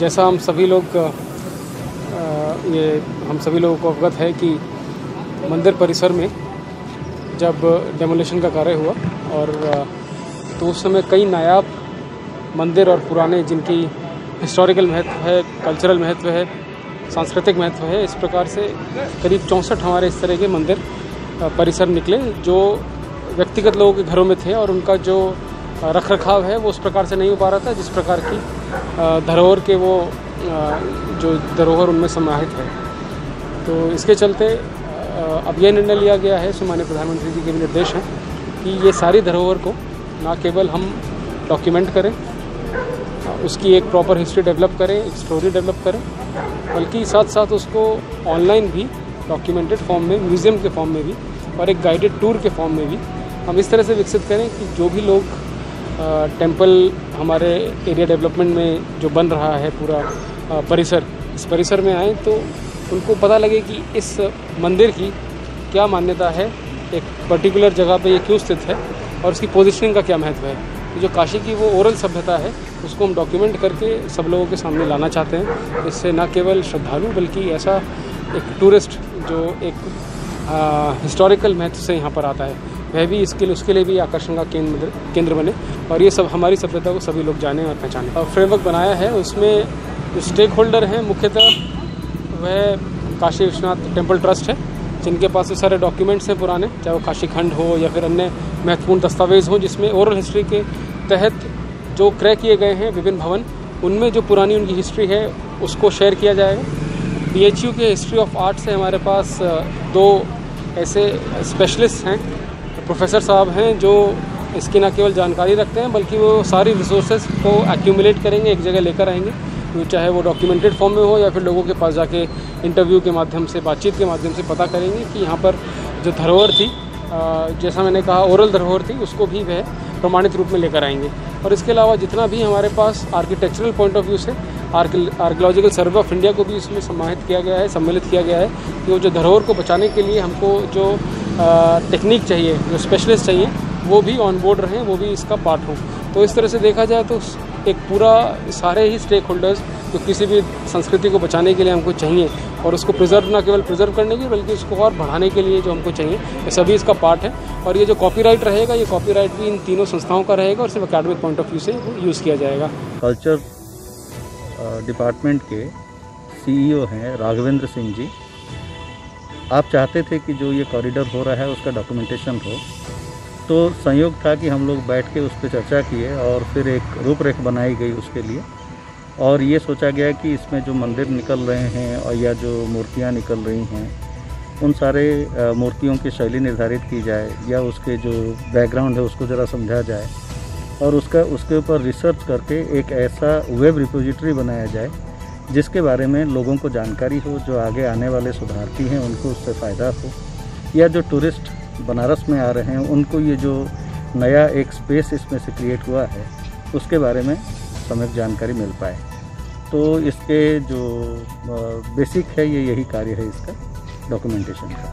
जैसा हम सभी लोग हम सभी लोगों को अवगत है कि मंदिर परिसर में जब डेमोलिशन का कार्य हुआ और तो उस समय कई नायाब मंदिर और पुराने जिनकी हिस्टोरिकल महत्व है, कल्चरल महत्व है, सांस्कृतिक महत्व है, इस प्रकार से करीब 64 हमारे इस तरह के मंदिर परिसर निकले जो व्यक्तिगत लोगों के घरों में थे और उनका जो रख रखाव है वो उस प्रकार से नहीं हो पा रहा था जिस प्रकार की धरोहर के वो जो धरोहर उनमें समाहित है। तो इसके चलते अब यह निर्णय लिया गया है, माननीय प्रधानमंत्री जी के भी निर्देश हैं कि ये सारी धरोहर को ना केवल हम डॉक्यूमेंट करें, उसकी एक प्रॉपर हिस्ट्री डेवलप करें, एक स्टोरी डेवलप करें, बल्कि साथ साथ उसको ऑनलाइन भी डॉक्यूमेंटेड फॉर्म में, म्यूज़ियम के फॉर्म में भी और एक गाइडेड टूर के फॉर्म में भी हम इस तरह से विकसित करें कि जो भी लोग टेंपल हमारे एरिया डेवलपमेंट में जो बन रहा है पूरा परिसर, इस परिसर में आए तो उनको पता लगे कि इस मंदिर की क्या मान्यता है, एक पर्टिकुलर जगह पे ये क्यों स्थित है और उसकी पोजीशनिंग का क्या महत्व है। तो जो काशी की वो ओरल सभ्यता है उसको हम डॉक्यूमेंट करके सब लोगों के सामने लाना चाहते हैं। इससे न केवल श्रद्धालु बल्कि ऐसा एक टूरिस्ट जो एक हिस्टोरिकल महत्व से यहाँ पर आता है वह भी उसके लिए भी आकर्षण का केंद्र बने और ये सब हमारी सभ्यता को सभी लोग जाने और पहचाने। फ्रेमवर्क बनाया है, उसमें जो स्टेक होल्डर हैं मुख्यतः वह काशी विश्वनाथ टेम्पल ट्रस्ट है, जिनके पास ये सारे डॉक्यूमेंट्स हैं पुराने, चाहे वो काशी खंड हो या फिर अन्य महत्वपूर्ण दस्तावेज हो जिसमें ओरल हिस्ट्री के तहत जो क्रय किए गए हैं विभिन्न भवन, उनमें जो पुरानी उनकी हिस्ट्री है उसको शेयर किया जाएगा। BHU के हिस्ट्री ऑफ आर्ट से हमारे पास 2 ऐसे स्पेशलिस्ट हैं, प्रोफेसर साहब हैं जो इसकी न केवल जानकारी रखते हैं बल्कि वो सारी रिसोर्सेज को एक्यूमुलेट करेंगे, एक जगह लेकर आएंगे, चाहे वो डॉक्यूमेंटेड फॉर्म में हो या फिर लोगों के पास जाके इंटरव्यू के माध्यम से, बातचीत के माध्यम से पता करेंगे कि यहाँ पर जो धरोहर थी, जैसा मैंने कहा ओरल धरोहर थी, उसको भी वह प्रमाणित रूप में लेकर आएंगे। और इसके अलावा जितना भी हमारे पास आर्किटेक्चरल पॉइंट ऑफ व्यू से आर्कियोलॉजिकल सर्वे ऑफ इंडिया को भी इसमें सम्मिलित किया गया है कि वो जो धरोहर को बचाने के लिए हमको जो टेक्निक चाहिए, जो स्पेशलिस्ट चाहिए, वो भी ऑन बोर्ड रहें, वो भी इसका पार्ट हो। तो इस तरह से देखा जाए तो एक पूरा सारे ही स्टेक होल्डर्स जो किसी भी संस्कृति को बचाने के लिए हमको चाहिए और उसको प्रिजर्व ना केवल प्रिजर्व करने की बल्कि उसको और बढ़ाने के लिए जो हमको चाहिए, ये सभी इसका पार्ट है। और ये जो कॉपीराइट रहेगा, ये कॉपीराइट भी इन तीनों संस्थाओं का रहेगा और सिर्फ अकेडमिक पॉइंट ऑफ व्यू से यूज़ किया जाएगा। कल्चर डिपार्टमेंट के CEO हैं राघवेंद्र सिंह जी, आप चाहते थे कि जो ये कॉरिडोर हो रहा है उसका डॉक्यूमेंटेशन हो, तो संयोग था कि हम लोग बैठ के उस पर चर्चा किए और फिर एक रूपरेख बनाई गई उसके लिए। और ये सोचा गया कि इसमें जो मंदिर निकल रहे हैं और या जो मूर्तियाँ निकल रही हैं उन सारे मूर्तियों की शैली निर्धारित की जाए या उसके जो बैकग्राउंड है उसको ज़रा समझा जाए और उसके ऊपर रिसर्च करके एक ऐसा वेब रिपोजिटरी बनाया जाए जिसके बारे में लोगों को जानकारी हो, जो आगे आने वाले शोधार्थी हैं उनको उससे फ़ायदा हो या जो टूरिस्ट बनारस में आ रहे हैं उनको ये जो नया एक स्पेस इसमें से क्रिएट हुआ है उसके बारे में सम्यक जानकारी मिल पाए। तो इसके जो बेसिक है यही कार्य है इसका डॉक्यूमेंटेशन का।